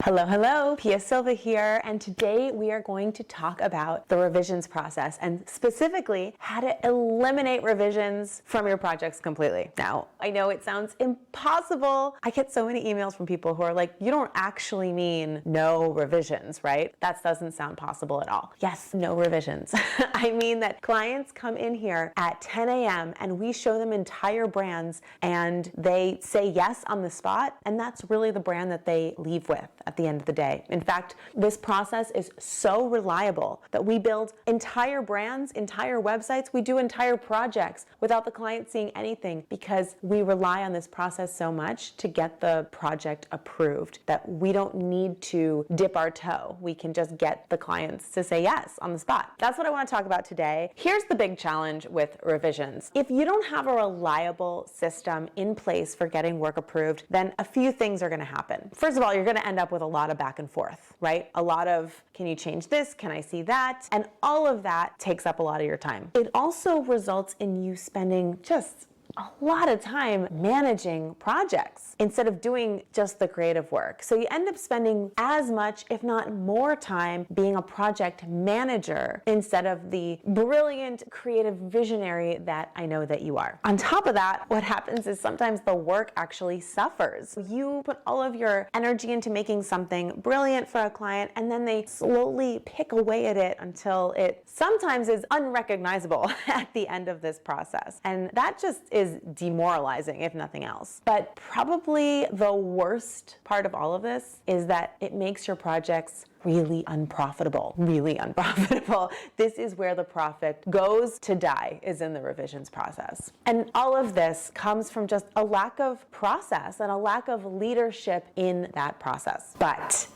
Hello, hello, Pia Silva here, and today we are going to talk about the revisions process and specifically how to eliminate revisions from your projects completely. Now, I know it sounds impossible. I get so many emails from people who are like, you don't actually mean no revisions, right? That doesn't sound possible at all. Yes, no revisions. I mean that clients come in here at 10 a.m. and we show them entire brands and they say yes on the spot, and that's really the brand that they leave with at the end of the day. In fact, this process is so reliable that we build entire brands, entire websites, we do entire projects without the client seeing anything because we rely on this process so much to get the project approved that we don't need to dip our toe. We can just get the clients to say yes on the spot. That's what I want to talk about today. Here's the big challenge with revisions. If you don't have a reliable system in place for getting work approved, then a few things are going to happen. First of all, you're going to end up with a lot of back and forth, right? A lot of, can you change this? Can I see that? And all of that takes up a lot of your time. It also results in you spending just a lot of time managing projects instead of doing just the creative work. So you end up spending as much, if not more time being a project manager instead of the brilliant creative visionary that I know that you are. On top of that, what happens is sometimes the work actually suffers. You put all of your energy into making something brilliant for a client, and then they slowly pick away at it until it sometimes is unrecognizable at the end of this process. And that just is demoralizing, if nothing else. But probably the worst part of all of this is that it makes your projects really unprofitable, really unprofitable. This is where the profit goes to die, is in the revisions process. And all of this comes from just a lack of process and a lack of leadership in that process. But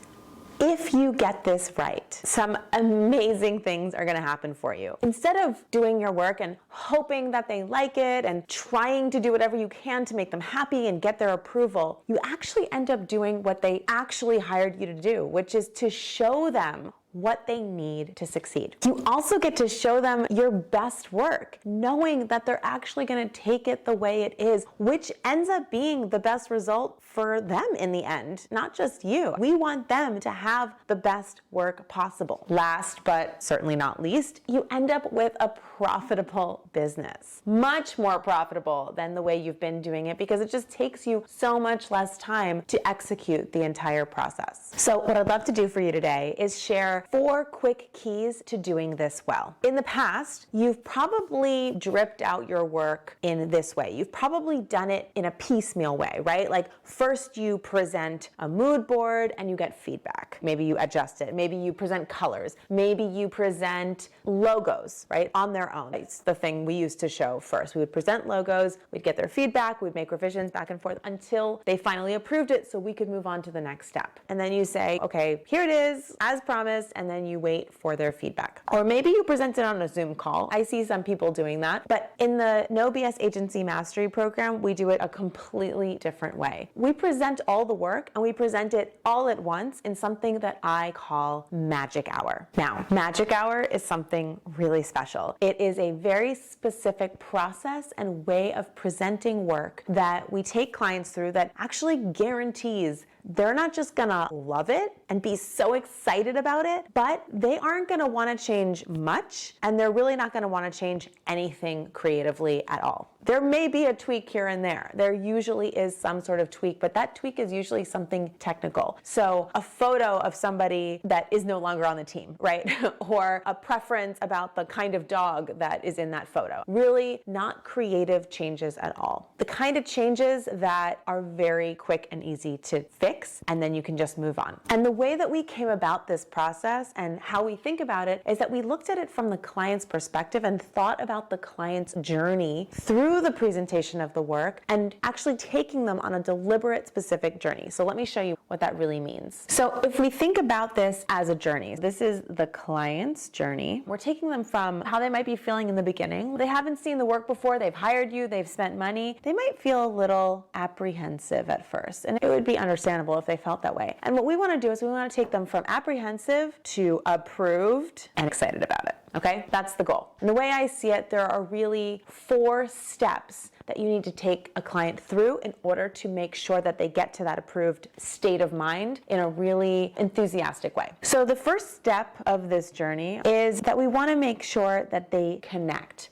if you get this right, some amazing things are going to happen for you. Instead of doing your work and hoping that they like it and trying to do whatever you can to make them happy and get their approval, you actually end up doing what they actually hired you to do, which is to show them what they need to succeed. You also get to show them your best work, knowing that they're actually going to take it the way it is, which ends up being the best result for them in the end, not just you. We want them to have the best work possible. Last but certainly not least, you end up with a profitable business, much more profitable than the way you've been doing it because it just takes you so much less time to execute the entire process. So what I'd love to do for you today is share 4 quick keys to doing this well. In the past, you've probably dripped out your work in this way. You've probably done it in a piecemeal way, right? Like first you present a mood board and you get feedback. Maybe you adjust it. Maybe you present colors. Maybe you present logos, right? On their own. It's the thing we used to show first. We would present logos, we'd get their feedback, we'd make revisions back and forth until they finally approved it so we could move on to the next step. And then you say, okay, here it is, as promised, and then you wait for their feedback. Or maybe you present it on a Zoom call. I see some people doing that, but in the No BS Agency Mastery program, we do it a completely different way. We present all the work and we present it all at once in something that I call Magic Hour. Now, Magic Hour is something really special. It is a very specific process and way of presenting work that we take clients through that actually guarantees they're not just gonna love it and be so excited about it, but they aren't gonna wanna change much, and they're really not gonna wanna change anything creatively at all. There may be a tweak here and there. There usually is some sort of tweak, but that tweak is usually something technical. So a photo of somebody that is no longer on the team, right? Or a preference about the kind of dog that is in that photo. Really not creative changes at all. The kind of changes that are very quick and easy to fix, and then you can just move on. And the way that we came about this process and how we think about it is that we looked at it from the client's perspective and thought about the client's journey through the presentation of the work and actually taking them on a deliberate, specific journey. So let me show you what that really means. So if we think about this as a journey, this is the client's journey. We're taking them from how they might be feeling in the beginning. They haven't seen the work before, they've hired you, they've spent money. They might feel a little apprehensive at first, and it would be understandable if they felt that way. And what we want to do is we want to take them from apprehensive to approved and excited about it. Okay, that's the goal. And the way I see it, there are really 4 steps that you need to take a client through in order to make sure that they get to that approved state of mind in a really enthusiastic way. So the first step of this journey is that we want to make sure that they connect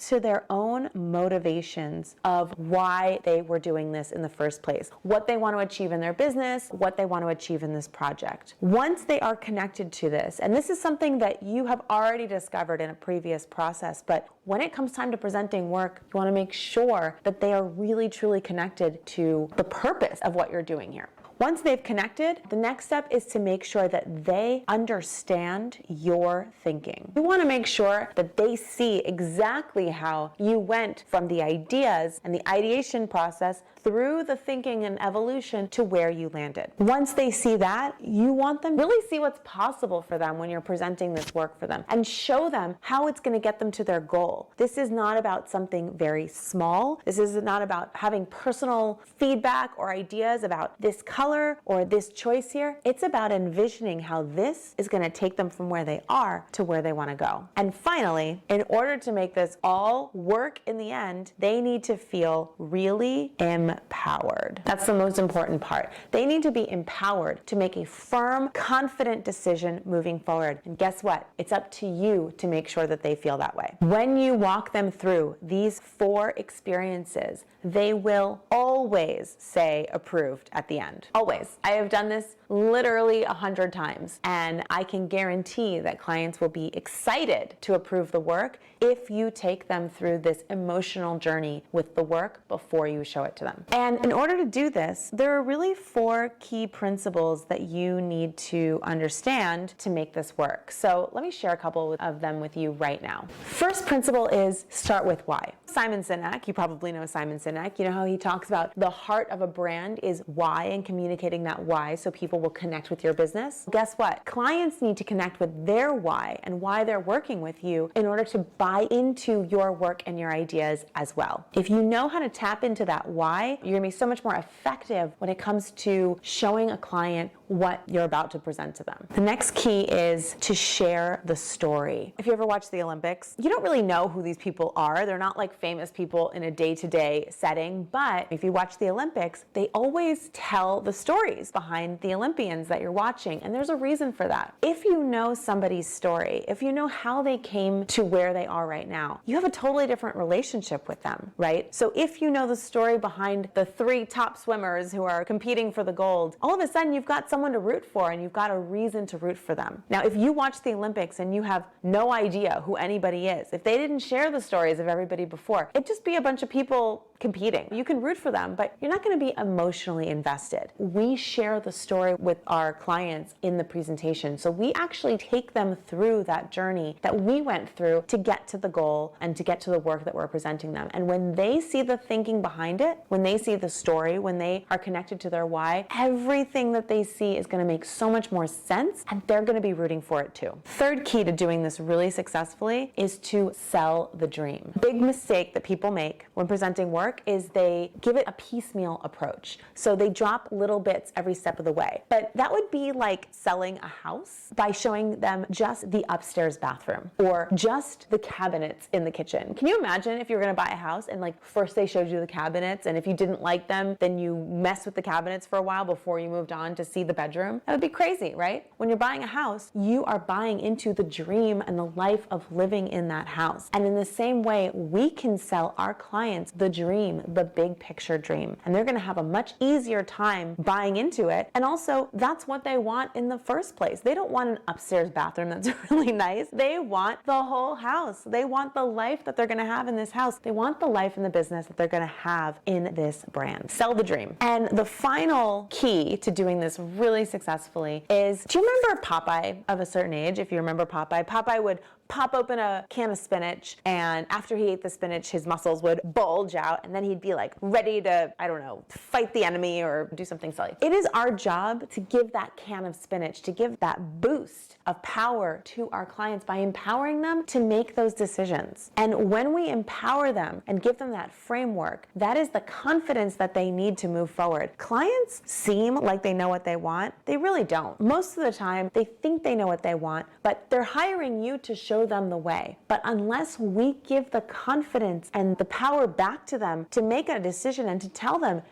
to their own motivations of why they were doing this in the first place, what they want to achieve in their business, what they want to achieve in this project. Once they are connected to this, and this is something that you have already discovered in a previous process, but when it comes time to presenting work, you want to make sure that they are really truly connected to the purpose of what you're doing here. Once they've connected, the next step is to make sure that they understand your thinking. You want to make sure that they see exactly how you went from the ideas and the ideation process through the thinking and evolution to where you landed. Once they see that, you want them to really see what's possible for them when you're presenting this work for them and show them how it's going to get them to their goal. This is not about something very small. This is not about having personal feedback or ideas about this color or this choice here. It's about envisioning how this is going to take them from where they are to where they want to go. And finally, in order to make this all work in the end, they need to feel really empowered. That's the most important part. They need to be empowered to make a firm, confident decision moving forward. And guess what? It's up to you to make sure that they feel that way. When you walk them through these 4 experiences, they will always say approved at the end. Always. I have done this literally 100 times, and I can guarantee that clients will be excited to approve the work if you take them through this emotional journey with the work before you show it to them. And in order to do this, there are really 4 key principles that you need to understand to make this work. So let me share a couple of them with you right now. First principle is start with why. Simon Sinek, you probably know Simon Sinek. You know how he talks about the heart of a brand is why and communicating that why so people will connect with your business. Guess what? Clients need to connect with their why and why they're working with you in order to buy into your work and your ideas as well. If you know how to tap into that why, you're going to be so much more effective when it comes to showing a client what you're about to present to them. The next key is to share the story. If you ever watch the Olympics, you don't really know who these people are. They're not like famous people in a day-to-day setting, but if you watch the Olympics, they always tell the stories behind the Olympians that you're watching, and there's a reason for that. If you know somebody's story, if you know how they came to where they are right now, you have a totally different relationship with them, right? So if you know the story behind the 3 top swimmers who are competing for the gold, all of a sudden you've got someone to root for and you've got a reason to root for them. Now, if you watch the Olympics and you have no idea who anybody is, if they didn't share the stories of everybody before, it'd just be a bunch of people competing. You can root for them, but you're not going to be emotionally invested. We share the story with our clients in the presentation. So we actually take them through that journey that we went through to get to the goal and to get to the work that we're presenting them. And when they see the thinking behind it, when they see the story, when they are connected to their why, everything that they see is going to make so much more sense, and they're going to be rooting for it too. Third key to doing this really successfully is to sell the dream. Big mistake that people make when presenting work is they give it a piecemeal approach. So they drop little bits every step of the way. But that would be like selling a house by showing them just the upstairs bathroom or just the cabinets in the kitchen. Can you imagine if you were going to buy a house and like first they showed you the cabinets, and if you didn't like them, then you mess with the cabinets for a while before you moved on to see the bedroom? That would be crazy, right? When you're buying a house, you are buying into the dream and the life of living in that house. And in the same way, we can sell our clients the dream, the big picture dream. And they're going to have a much easier time buying into it. And also, that's what they want in the first place. They don't want an upstairs bathroom that's really nice. They want the whole house. They want the life that they're going to have in this house. They want the life in the business that they're going to have in this brand. Sell the dream. And the final key to doing this really successfully is, do you remember Popeye of a certain age? If you remember Popeye, Popeye would pop open a can of spinach, and after he ate the spinach, his muscles would bulge out, and then he'd be like ready to, I don't know, fight the enemy or do something silly. It is our job to give that can of spinach, to give that boost of power to our clients by empowering them to make those decisions. And when we empower them and give them that framework, that is the confidence that they need to move forward. Clients seem like they know what they want. They really don't. Most of the time, they think they know what they want, but they're hiring you to show show them the way. But unless we give the confidence and the power back to them to make a decision and to tell them,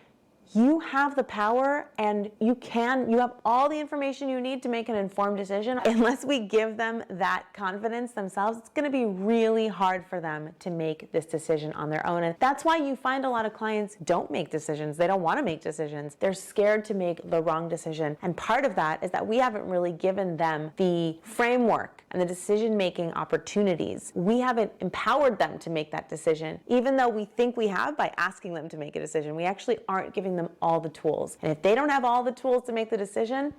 you have the power and you have all the information you need to make an informed decision. Unless we give them that confidence themselves, it's gonna be really hard for them to make this decision on their own. And that's why you find a lot of clients don't make decisions. They don't wanna make decisions. They're scared to make the wrong decision. And part of that is that we haven't really given them the framework and the decision-making opportunities. We haven't empowered them to make that decision, even though we think we have by asking them to make a decision. We actually aren't giving them all the tools. And if they don't have all the tools to make the decision,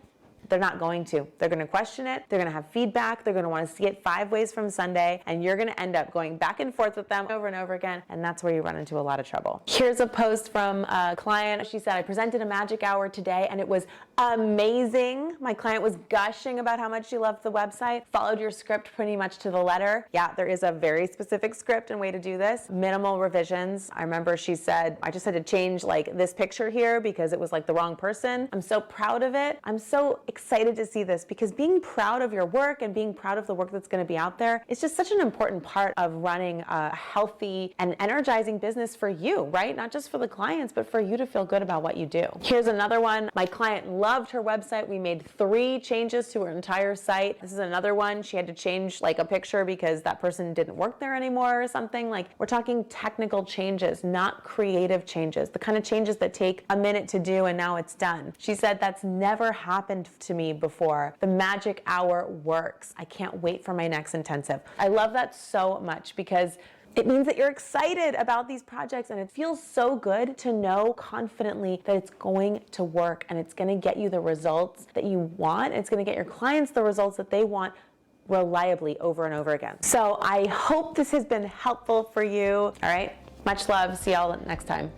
they're not going to. They're going to question it. They're going to have feedback. They're going to want to see it 5 ways from Sunday. And you're going to end up going back and forth with them over and over again. And that's where you run into a lot of trouble. Here's a post from a client. She said, I presented a magic hour today and it was amazing. My client was gushing about how much she loved the website. Followed your script pretty much to the letter. Yeah, there is a very specific script and way to do this. Minimal revisions. I remember she said, I just had to change like this picture here because it was like the wrong person. I'm so proud of it. I'm so excited to see this because being proud of your work and being proud of the work that's going to be out there is just such an important part of running a healthy and energizing business for you, right? Not just for the clients, but for you to feel good about what you do. Here's another one. My client loved her website. We made 3 changes to her entire site. This is another one. She had to change like a picture because that person didn't work there anymore or something. Like, we're talking technical changes, not creative changes, the kind of changes that take a minute to do and now it's done. She said, that's never happened to me before. The magic hour works. I can't wait for my next intensive. I love that so much because it means that you're excited about these projects and it feels so good to know confidently that it's going to work and it's going to get you the results that you want. It's going to get your clients the results that they want reliably over and over again. So I hope this has been helpful for you. All right. Much love. See y'all next time.